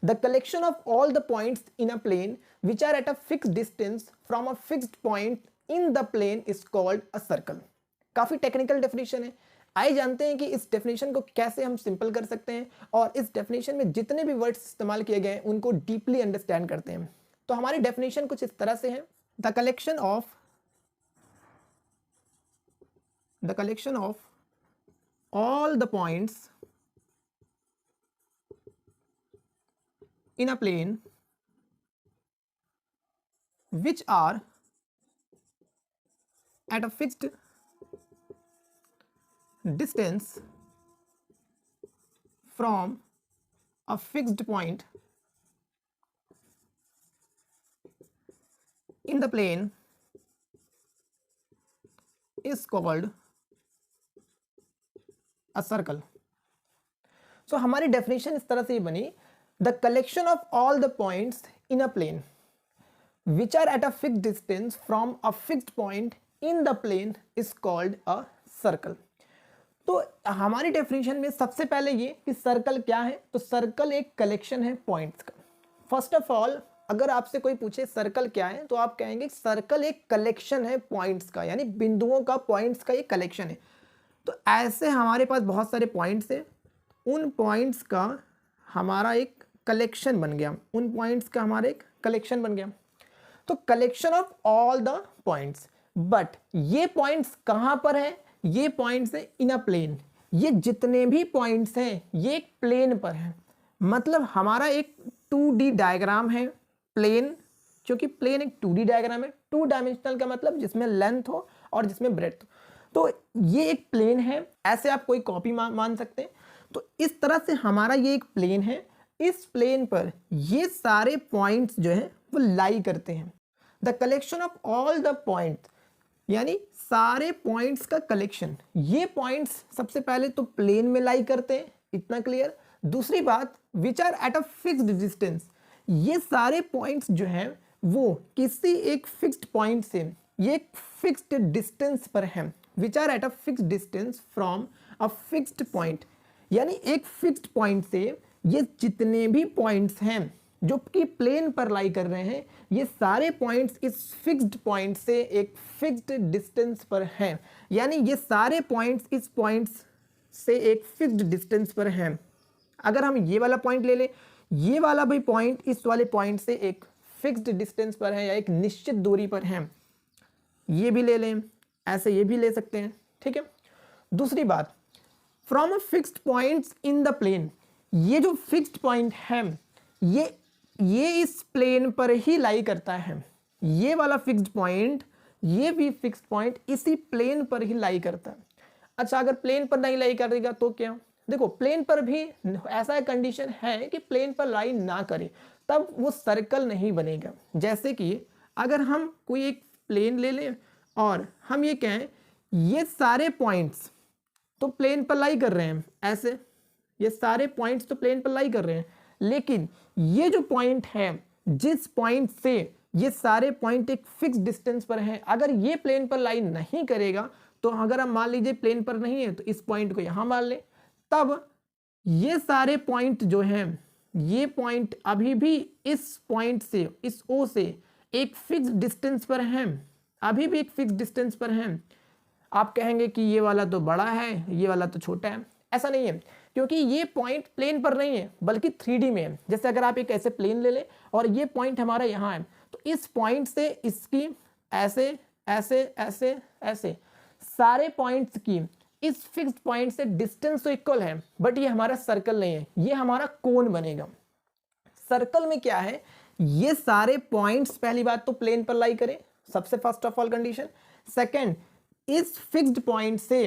The collection of all the points in a plane which are at a fixed distance from a fixed point in the plane is called a circle. काफी technical definition है। आइए जानते हैं कि इस definition को कैसे हम सिंपल कर सकते हैं और इस डेफिनेशन में जितने भी वर्ड्स इस्तेमाल किए गए हैं उनको डीपली अंडरस्टैंड करते हैं। तो हमारी डेफिनेशन कुछ इस तरह से है, the collection of all the points in a plane which are at a fixed distance from a fixed point in the plane is called a circle। So हमारी डेफिनेशन इस तरह से ये बनी, the collection of all the points in a plane which are at a fixed distance from a fixed point in the plane is called a circle. तो हमारी definition में सबसे पहले ये कि सर्कल क्या है, तो सर्कल एक कलेक्शन है पॉइंट्स का। फर्स्ट ऑफ ऑल अगर आपसे कोई पूछे सर्कल क्या है तो आप कहेंगे सर्कल एक कलेक्शन है पॉइंट्स का, यानी बिंदुओं का, पॉइंट्स का एक कलेक्शन है। तो ऐसे हमारे पास बहुत सारे पॉइंट्स हैं, उन पॉइंट्स का हमारा एक कलेक्शन बन गया, उन पॉइंट्स का हमारा एक कलेक्शन बन गया। तो collection of all the points, but ये पॉइंट्स कहां पर है, ये पॉइंट्स है इन अ प्लेन। ये जितने भी पॉइंट्स हैं ये एक प्लेन पर है, मतलब हमारा एक 2D डायग्राम है प्लेन, क्योंकि प्लेन एक 2D डायग्राम है। 2 डायमेंशनल का मतलब जिसमें लेंथ हो और जिसमें ब्रेड्थ हो। तो ये एक प्लेन है, ऐसे आप कोई कॉपी मान सकते हैं। तो इस तरह से हमारा ये एक प्लेन है, इस प्लेन पर ये सारे पॉइंट्स जो हैं वो लाई करते हैं। The collection of all the points, यानी सारे पॉइंट्स का कलेक्शन। ये पॉइंट्स सबसे पहले तो प्लेन में लाई करते हैं, इतना क्लियर। दूसरी बात, which are at a fixed distance, ये सारे पॉइंट्स जो हैं वो किसी एक फिक्स्ड पॉइंट से, ये एक फिक्स्ड डिस्टेंस पर हैं, which are at a fixed distance from a fixed point, यानी एक फिक्स्ड पॉइंट से ये जितने भी पॉइंट्स हैं जो कि प्लेन पर लाई कर रहे हैं, ये सारे पॉइंट्स इस फिक्स्ड पॉइंट से एक फिक्स्ड डिस्टेंस पर हैं, यानी ये सारे पॉइंट्स इस पॉइंट्स से एक फिक्स्ड डिस्टेंस पर हैं। अगर हम ये वाला पॉइंट ले लें, ये वाला भी पॉइंट इस वाले पॉइंट से एक फिक्स्ड डिस्टेंस पर है या एक निश्चित दूरी पर है, ये भी ले लें, ऐसे ये भी ले सकते हैं, ठीक है। दूसरी बात, from a fixed points in the plane, ये जो फिक्स्ड पॉइंट है ये इस प्लेन पर ही लाई करता है। ये वाला फिक्स्ड पॉइंट, ये भी फिक्स्ड पॉइंट इसी प्लेन पर ही लाई करता है। अच्छा, अगर प्लेन पर नहीं लाई करेगा तो क्या, देखो प्लेन पर भी ऐसा कंडीशन है कि प्लेन पर लाई ना करे तब वो सर्कल नहीं बनेगा। जैसे कि अगर हम कोई एक प्लेन ले लें और हम ये कहें ये सारे पॉइंट्स तो प्लेन पर लाई कर रहे हैं, ऐसे ये सारे पॉइंट्स तो प्लेन पर लाई कर रहे हैं, लेकिन ये जो पॉइंट है, जिस पॉइंट से ये सारे पॉइंट एक फिक्स डिस्टेंस पर हैं, अगर ये प्लेन पर लाई नहीं करेगा, तो अगर हम मान लीजिए प्लेन पर नहीं है तो इस पॉइंट को यहां मान ले, तब ये सारे पॉइंट जो हैं, ये पॉइंट अभी भी इस पॉइंट से, इस O से एक फिक्स डिस्टेंस पर हैं, अभी भी एक फिक्स डिस्टेंस पर हैं। आप कहेंगे कि ये वाला तो बड़ा है, ये वाला तो छोटा है, ऐसा नहीं है, क्योंकि ये पॉइंट प्लेन पर नहीं है बल्कि 3D में है। जैसे अगर आप एक ऐसे प्लेन ले लें और ये पॉइंट हमारा यहाँ है, तो इस पॉइंट से इसकी ऐसे ऐसे ऐसे ऐसे सारे पॉइंट्स की इस फिक्स्ड पॉइंट से डिस्टेंस तो इक्वल है, बट ये हमारा सर्कल नहीं है, ये हमारा कोन बनेगा। सर्कल में क्या है, ये सारे पॉइंट्स पहली बात तो प्लेन पर लाई करें, सबसे first of all condition. Second, इस फिक्स्ड पॉइंट से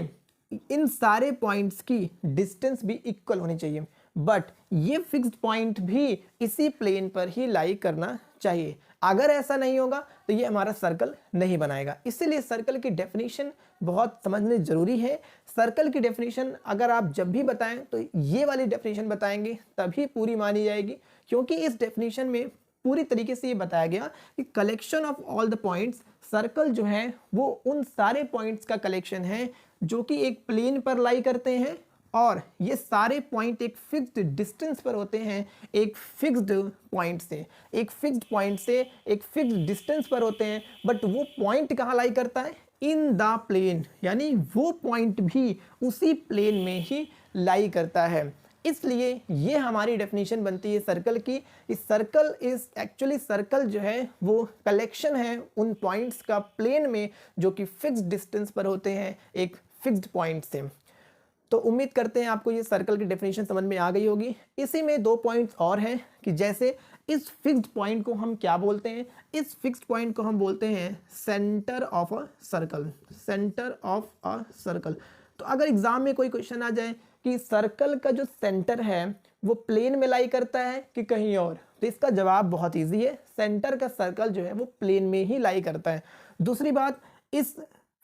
इन सारे पॉइंट्स की डिस्टेंस भी इक्वल होनी चाहिए, बट ये फिक्स्ड पॉइंट भी इसी प्लेन पर ही लाई करना चाहिए। अगर ऐसा नहीं होगा तो ये हमारा सर्कल नहीं बनाएगा। इसीलिए सर्कल की डेफिनेशन बहुत समझने जरूरी है। सर्कल की डेफिनेशन अगर आप जब भी बताएं तो ये वाली डेफिनेशन बताएंगे तभी पूरी मानी जाएगी, क्योंकि इस डेफिनेशन में पूरी तरीके से ये बताया गया कि collection of all the points, circle जो है वो उन सारे पॉइंट्स का कलेक्शन है जो कि एक प्लेन पर लाई करते हैं और ये सारे पॉइंट एक फिक्स्ड डिस्टेंस पर होते हैं, एक फिक्स्ड पॉइंट से, एक फिक्स्ड पॉइंट से एक फिक्स्ड डिस्टेंस पर होते हैं, बट वो पॉइंट कहाँ लाई करता है, इन द प्लेन, यानी वो पॉइंट भी उसी प्लेन में ही लाई करता है। इसलिए ये हमारी डेफिनेशन बनती है सर्कल की। इस सर्कल इज एक्चुअली, सर्कल जो है वो कलेक्शन है उन पॉइंट्स का प्लेन में जो कि फिक्स्ड डिस्टेंस पर होते हैं एक फिक्स्ड पॉइंट से। तो उम्मीद करते हैं आपको ये सर्कल की डेफिनेशन समझ में आ गई होगी। इसी में दो पॉइंट्स और हैं कि जैसे इस फिक्स्ड पॉइंट को हम क्या बोलते हैं, इस फिक्स्ड पॉइंट को हम बोलते हैं centre of a circle, centre of a circle. तो अगर एग्जाम में कोई क्वेश्चन आ जाए कि सर्कल का जो सेंटर है वो प्लेन में लाई करता है कि कहीं और, तो इसका जवाब बहुत इजी है, सेंटर का सर्कल जो है वो प्लेन में ही लाई करता है। दूसरी बात, इस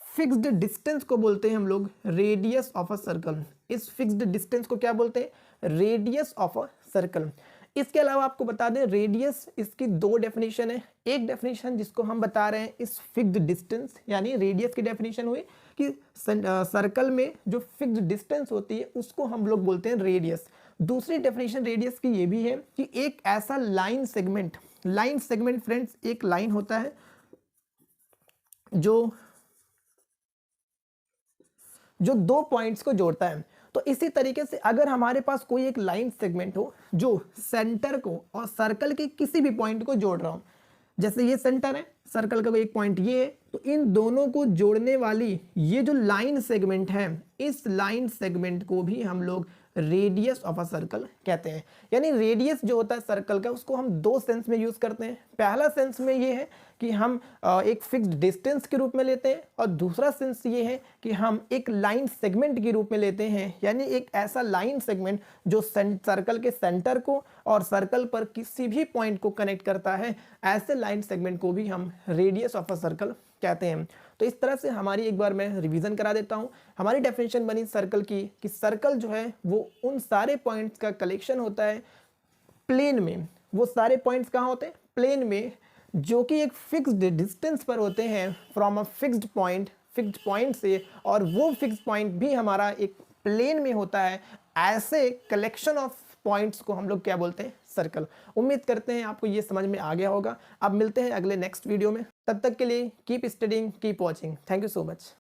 फिक्स्ड डिस्टेंस को बोलते हैं हम लोग रेडियस ऑफ अ सर्कल। इस फिक्स्ड डिस्टेंस को क्या बोलते हैं, रेडियस ऑफ अ सर्कल। इसके अलावा आपको बता दें रेडियस, इसकी दो डेफिनेशन है। एक डेफिनेशन जिसको हम बता रहे हैं इस फिक्स्ड डिस्टेंस, यानी रेडियस की डेफिनेशन हुई कि सर्कल में जो फिक्स्ड डिस्टेंस होती है उसको हम लोग बोलते हैं रेडियस। दूसरी डेफिनेशन रेडियस की ये भी है कि एक ऐसा line segment, line segment friends एक लाइन होता है जो दो पॉइंट्स को जोड़ता है। तो इसी तरीके से अगर हमारे पास कोई एक लाइन सेगमेंट हो जो सेंटर को और सर्कल के किसी भी पॉइंट को जोड़ रहा हो, जैसे ये सेंटर है, सर्कल का कोई एक पॉइंट ये है, तो इन दोनों को जोड़ने वाली ये जो लाइन सेगमेंट है, इस लाइन सेगमेंट को भी हम लोग रेडियस ऑफ अ सर्कल कहते हैं। यानी रेडियस जो होता है सर्कल का उसको हम दो सेंस में यूज करते हैं। पहला सेंस में ये है कि हम एक फिक्स्ड डिस्टेंस के रूप में लेते हैं, और दूसरा सेंस ये है कि हम एक लाइन सेगमेंट के रूप में लेते हैं, यानी एक ऐसा लाइन सेगमेंट जो सर्कल के सेंटर को और सर्कल पर किसी भी पॉइंट को कनेक्ट करता है, ऐसे लाइन सेगमेंट को भी हम रेडियस ऑफ अ सर्कल कहते हैं। तो इस तरह से हमारी एक बार मैं रिवीजन करा देता हूं। हमारी डेफिनेशन बनी सर्कल की कि सर्कल जो है वो उन सारे पॉइंट्स का कलेक्शन होता है प्लेन में। वो सारे पॉइंट्स कहाँ होते हैं, प्लेन में, जो कि एक फिक्स्ड डिस्टेंस पर होते हैं फ्रॉम अ फिक्स्ड पॉइंट से, और वो फिक्स्ड पॉइंट भी हमारा एक प्लेन में होता है। ऐसे कलेक्शन ऑफ पॉइंट्स को हम लोग क्या बोलते हैं, सर्कल। उम्मीद करते हैं आपको ये समझ में आ गया होगा। अब मिलते हैं अगले नेक्स्ट वीडियो में, तब तक के लिए keep studying, keep watching. Thank you so much.